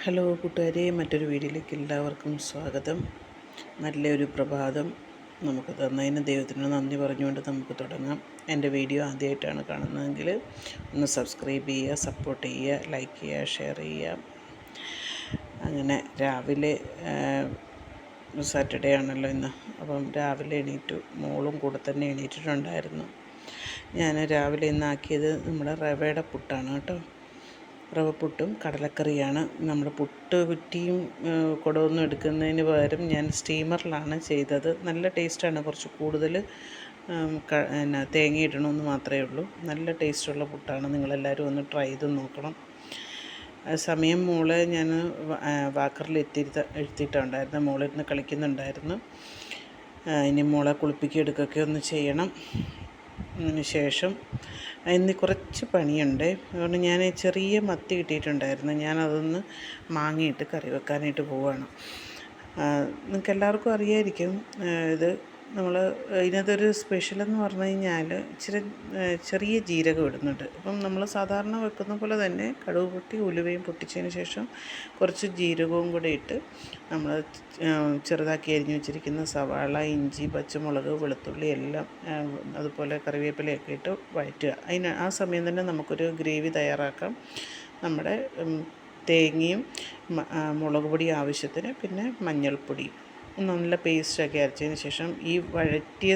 Hello കൂട്ടുകാരെ, മറ്റൊരു വീഡിയോയിലേക്ക് എല്ലാവർക്കും സ്വാഗതം. നല്ലൊരു പ്രഭാതം നമുക്ക് തന്നതിന് ദൈവത്തിന് നന്ദി പറഞ്ഞുകൊണ്ട് നമുക്ക് തുടങ്ങാം. എൻ്റെ വീഡിയോ ആദ്യമായിട്ടാണ് കാണുന്നതെങ്കിൽ ഒന്ന് സബ്സ്ക്രൈബ് ചെയ്യുക, സപ്പോർട്ട് ചെയ്യുക, ലൈക്ക് ചെയ്യുക, ഷെയർ ചെയ്യുക. അങ്ങനെ രാവിലെ സാറ്റർഡേ ആണല്ലോ ഇന്ന്, അപ്പം രാവിലെ എണീറ്റു. മോളും കൂടെ തന്നെ എണീറ്റിട്ടുണ്ടായിരുന്നു. ഞാൻ രാവിലെ ഇന്നാക്കിയത് നമ്മുടെ റവയുടെ പുട്ടാണ് കേട്ടോ. റവപ്പുട്ടും കടലക്കറിയാണ്. നമ്മൾ പുട്ട് കുറ്റിയും കുടമൊന്നും എടുക്കുന്നതിന് പകരം ഞാൻ സ്റ്റീമറിലാണ് ചെയ്തത്. നല്ല ടേസ്റ്റാണ്. കുറച്ച് കൂടുതൽ തേങ്ങ ഇടണമെന്ന് മാത്രമേ ഉള്ളൂ. നല്ല ടേസ്റ്റുള്ള പുട്ടാണ്. നിങ്ങളെല്ലാവരും ഒന്ന് ട്രൈ ചെയ്ത് നോക്കണം. സമയം മോളെ ഞാൻ വാക്കറിൽ എത്തിയിട്ടുണ്ടായിരുന്നു. മോളിരുന്ന് കളിക്കുന്നുണ്ടായിരുന്നു. ഇനി മോളെ കുളിപ്പിക്കുകയൊക്കെ ഒന്ന് ചെയ്യണം. അതിന് ശേഷം ഇന്ന് കുറച്ച് പണിയുണ്ട്. അതുകൊണ്ട് ഞാൻ ചെറിയ മത്തി കിട്ടിയിട്ടുണ്ടായിരുന്നു. ഞാനതൊന്ന് മാങ്ങിയിട്ട് കറി വെക്കാനായിട്ട് പോവുകയാണ്. നിങ്ങൾക്ക് എല്ലാവർക്കും അറിയായിരിക്കും, ഇത് നമ്മൾ ഇതിനകത്തൊരു സ്പെഷ്യലെന്ന് പറഞ്ഞു കഴിഞ്ഞാൽ ചെറിയ ജീരകം ഇടുന്നുണ്ട്. അപ്പം നമ്മൾ സാധാരണ വെക്കുന്ന പോലെ തന്നെ കടുക് പൊട്ടി ഉലുവയും പൊട്ടിച്ചതിന് ശേഷം കുറച്ച് ജീരകവും കൂടെ ഇട്ട് നമ്മൾ ചെറുതാക്കി അരിഞ്ഞു വെച്ചിരിക്കുന്ന സവാള, ഇഞ്ചി, പച്ചമുളക്, വെളുത്തുള്ളി എല്ലാം അതുപോലെ കറിവേപ്പിലയൊക്കെ ഇട്ട് വഴറ്റുക. ആ സമയം തന്നെ നമുക്കൊരു ഗ്രേവി തയ്യാറാക്കാം. നമ്മുടെ തേങ്ങയും മുളക് പൊടി ആവശ്യത്തിന്, പിന്നെ മഞ്ഞൾപ്പൊടിയും നല്ല പേസ്റ്റാക്കി അരച്ചതിന് ശേഷം ഈ വഴറ്റിയ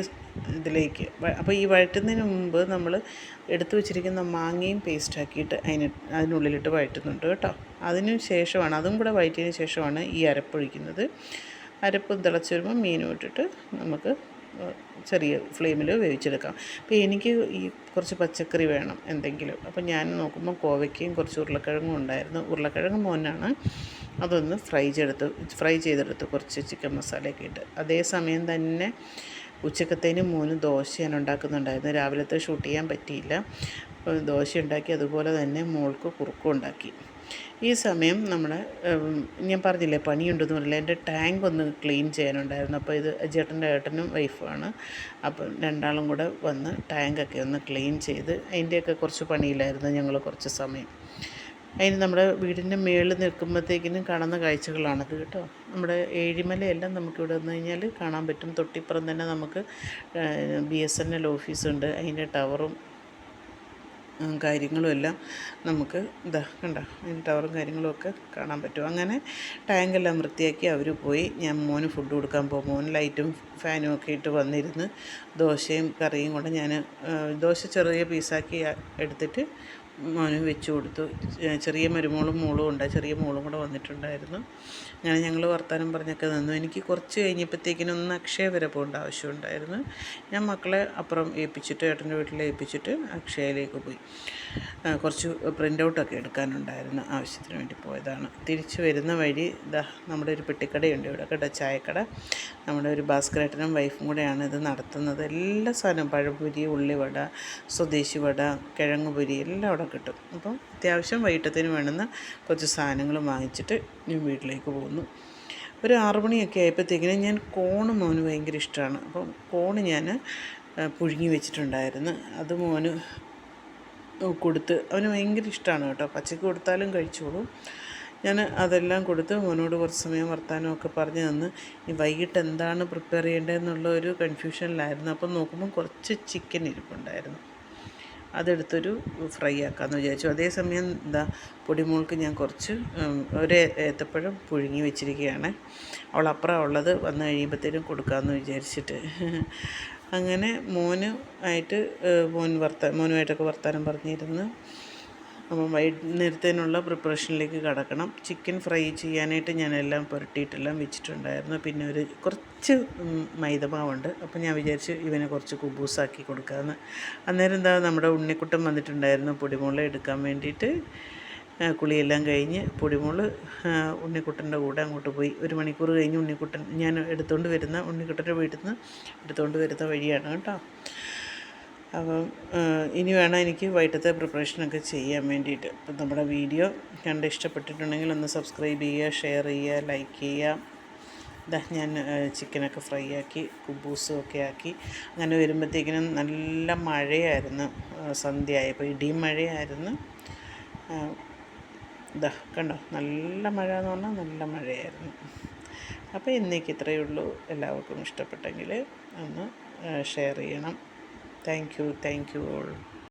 ഇതിലേക്ക് അപ്പോൾ ഈ വഴറ്റുന്നതിന് മുമ്പ് നമ്മൾ എടുത്തു വെച്ചിരിക്കുന്ന മാങ്ങയും പേസ്റ്റാക്കിയിട്ട് അതിനുള്ളിലിട്ട് വഴറ്റുന്നുണ്ട് കേട്ടോ. അതിന് ശേഷമാണ്, അതും കൂടെ വഴറ്റിയതിന് ശേഷമാണ് ഈ അരപ്പൊഴിക്കുന്നത്. അരപ്പ് തിളച്ച് വരുമ്പോൾ മീനും ഇട്ടിട്ട് നമുക്ക് ചെറിയ ഫ്ലെയിമിൽ വേവിച്ചെടുക്കാം. അപ്പോൾ എനിക്ക് ഈ കുറച്ച് പച്ചക്കറി വേണം എന്തെങ്കിലും. അപ്പോൾ ഞാൻ നോക്കുമ്പോൾ കോവയ്ക്കയും കുറച്ച് ഉരുളക്കിഴങ്ങും ഉണ്ടായിരുന്നു. ഉരുളക്കിഴങ്ങ് മോനാണ്. അതൊന്ന് ഫ്രൈ ചെയ്തെടുത്ത് കുറച്ച് ചിക്കൻ മസാലയൊക്കെ ഇട്ട്. അതേസമയം തന്നെ ഉച്ചക്കത്തേന് മോന് ദോശയാണ് ഉണ്ടാക്കുന്നുണ്ടായിരുന്നു. രാവിലത്തെ ഷൂട്ട് ചെയ്യാൻ പറ്റിയില്ല. ദോശ ഉണ്ടാക്കി, അതുപോലെ തന്നെ മോൾക്ക് കുറുക്കും ഉണ്ടാക്കി. ഈ സമയം ഞാൻ പറഞ്ഞില്ലേ പണിയുണ്ടെന്ന് പറഞ്ഞില്ല, എൻ്റെ ടാങ്ക് ഒന്ന് ക്ലീൻ ചെയ്യാനുണ്ടായിരുന്നു. അപ്പോൾ ഇത് ചേട്ടൻ്റെ ഏട്ടനും വൈഫാണ്. അപ്പം രണ്ടാളും കൂടെ വന്ന് ടാങ്കൊക്കെ ഒന്ന് ക്ലീൻ ചെയ്ത് അതിൻ്റെയൊക്കെ കുറച്ച് പണിയിലായിരുന്നു ഞങ്ങൾ കുറച്ച് സമയം. അതിന് നമ്മുടെ വീടിൻ്റെ മുകളിൽ നിൽക്കുമ്പോഴത്തേക്കിനും കാണുന്ന കാഴ്ചകളാണത് കേട്ടോ. നമ്മുടെ ഏഴിമലയെല്ലാം നമുക്കിവിടെ വന്നു കഴിഞ്ഞാൽ കാണാൻ പറ്റും. തൊട്ടിപ്പുറം തന്നെ നമുക്ക് BSNL ഓഫീസുണ്ട്. അതിൻ്റെ ടവറും കാര്യങ്ങളും എല്ലാം നമുക്ക് കണ്ടോ, അതിൻ്റെ ടവറും കാര്യങ്ങളും ഒക്കെ കാണാൻ പറ്റും. അങ്ങനെ ടാങ്കെല്ലാം വൃത്തിയാക്കി അവർ പോയി. ഞാൻ മോന് ഫുഡ് കൊടുക്കാൻ പോകും. മോന് ലൈറ്റും ഫാനും ഒക്കെ ഇട്ട് വന്നിരുന്ന് ദോശയും കറിയും കൊണ്ട് ഞാൻ ദോശ ചെറിയ പീസാക്കി എടുത്തിട്ട് മോന് വെച്ച് കൊടുത്തു. ചെറിയ മോളും ഉണ്ട്. ചെറിയ മോളും കൂടെ വന്നിട്ടുണ്ടായിരുന്നു. അങ്ങനെ ഞങ്ങൾ വർത്തമാനം പറഞ്ഞൊക്കെ നിന്നു. എനിക്ക് കുറച്ച് കഴിഞ്ഞപ്പോഴത്തേക്കിനൊന്ന് അക്ഷയ വരെ പോകേണ്ട ആവശ്യമുണ്ടായിരുന്നു. ഞാൻ മക്കളെ അപ്പുറം ഏട്ടൻ്റെ വീട്ടിൽ ഏൽപ്പിച്ചിട്ട് അക്ഷയയിലേക്ക് പോയി. കുറച്ച് പ്രിൻ്റ് ഔട്ടൊക്കെ എടുക്കാനുണ്ടായിരുന്നു, ആവശ്യത്തിന് വേണ്ടി പോയതാണ്. തിരിച്ച് വരുന്ന വഴി നമ്മുടെ ഒരു പെട്ടിക്കടയുണ്ട് ഇവിടെ കേട്ടോ, ചായക്കട. നമ്മുടെ ഒരു ഭാസ്കരേട്ടനും വൈഫും കൂടെയാണ് ഇത് നടത്തുന്നത്. എല്ലാ സാധനവും പഴംപൊരി, ഉള്ളിവട, സ്വദേശി വട, കിഴങ്ങ് പൊരി എല്ലാം അവിടെ കിട്ടും. അപ്പം അത്യാവശ്യം വൈകിട്ടത്തിന് വേണ്ടുന്ന കുറച്ച് സാധനങ്ങൾ വാങ്ങിച്ചിട്ട് ഞാൻ വീട്ടിലേക്ക് പോകുന്നു. ഒരു 6 മണിയൊക്കെ ആയപ്പോഴത്തേക്കിനും ഞാൻ മോന് ഭയങ്കര ഇഷ്ടമാണ്. അപ്പം ഞാൻ പുഴുങ്ങി വെച്ചിട്ടുണ്ടായിരുന്നു. അത് മോന് കൊടുത്ത്, അവന് ഭയങ്കര ഇഷ്ടമാണ് കേട്ടോ. പച്ചക്ക് കൊടുത്താലും കഴിച്ചോളും. ഞാൻ അതെല്ലാം കൊടുത്ത് മോനോട് കുറച്ച് സമയം വർത്തമാനമൊക്കെ പറഞ്ഞ് തന്ന്. വൈകിട്ട് എന്താണ് പ്രിപ്പയർ ചെയ്യേണ്ടതെന്നുള്ള ഒരു കൺഫ്യൂഷനിലായിരുന്നു. അപ്പം നോക്കുമ്പോൾ കുറച്ച് ചിക്കൻ ഇരിപ്പുണ്ടായിരുന്നു. അതെടുത്തൊരു ഫ്രൈ ആക്കാമെന്ന് വിചാരിച്ചു. അതേസമയം പൊടിമോൾക്ക് ഞാൻ കുറച്ച് ഒരു ഏത്തപ്പഴം പുഴുങ്ങി വെച്ചിരിക്കുകയാണ്. അവൾ അപ്പുറം ഉള്ളത് വന്നു കഴിയുമ്പോഴത്തേനും കൊടുക്കാമെന്ന് വിചാരിച്ചിട്ട്. അങ്ങനെ മോനുമായിട്ടൊക്കെ വർത്തമാനം പറഞ്ഞിരുന്നു. അപ്പം വൈകുന്നേരത്തേനുള്ള പ്രിപ്പറേഷനിലേക്ക് കടക്കണം. ചിക്കൻ ഫ്രൈ ചെയ്യാനായിട്ട് ഞാനെല്ലാം പുരട്ടിയിട്ടെല്ലാം വെച്ചിട്ടുണ്ടായിരുന്നു. പിന്നെ കുറച്ച് മൈദമാവുണ്ട്. അപ്പം ഞാൻ വിചാരിച്ചു ഇവനെ കുറച്ച് കുബൂസാക്കി കൊടുക്കാമെന്ന്. അന്നേരം നമ്മുടെ ഉണ്ണിക്കുട്ടൻ വന്നിട്ടുണ്ടായിരുന്നു പൊടിമുള എടുക്കാൻ വേണ്ടിയിട്ട്. കുളിയെല്ലാം കഴിഞ്ഞ് പൊടിമുള് ഉണ്ണിക്കുട്ടൻ്റെ കൂടെ അങ്ങോട്ട് പോയി. 1 മണിക്കൂർ കഴിഞ്ഞ് ഞാൻ ഉണ്ണിക്കുട്ടൻ്റെ വീട്ടിൽ നിന്ന് എടുത്തുകൊണ്ട് വരുന്ന വഴിയാണ് കേട്ടോ. അപ്പം ഇനി വേണം എനിക്ക് വൈകിട്ടത്തെ പ്രിപ്പറേഷനൊക്കെ ചെയ്യാൻ വേണ്ടിയിട്ട്. അപ്പം നമ്മുടെ വീഡിയോ കണ്ട് ഇഷ്ടപ്പെട്ടിട്ടുണ്ടെങ്കിൽ ഒന്ന് സബ്സ്ക്രൈബ് ചെയ്യുക, ഷെയർ ചെയ്യുക, ലൈക്ക് ചെയ്യുക. ഞാൻ ചിക്കനൊക്കെ ഫ്രൈ ആക്കി കുബൂസും ഒക്കെ ആക്കി. അങ്ങനെ വരുമ്പോഴത്തേക്കിനും നല്ല മഴയായിരുന്നു. സന്ധ്യ ആയപ്പോൾ ഇടിയും മഴയായിരുന്നു. ഇതാ കണ്ടോ, നല്ല മഴ എന്ന് പറഞ്ഞാൽ നല്ല മഴയായിരുന്നു. അപ്പോൾ ഇന്നേക്ക് ഇത്രയേ ഉള്ളൂ. എല്ലാവർക്കും ഇഷ്ടപ്പെട്ടെങ്കിൽ ഒന്ന് ഷെയർ ചെയ്യണം. Thank you all.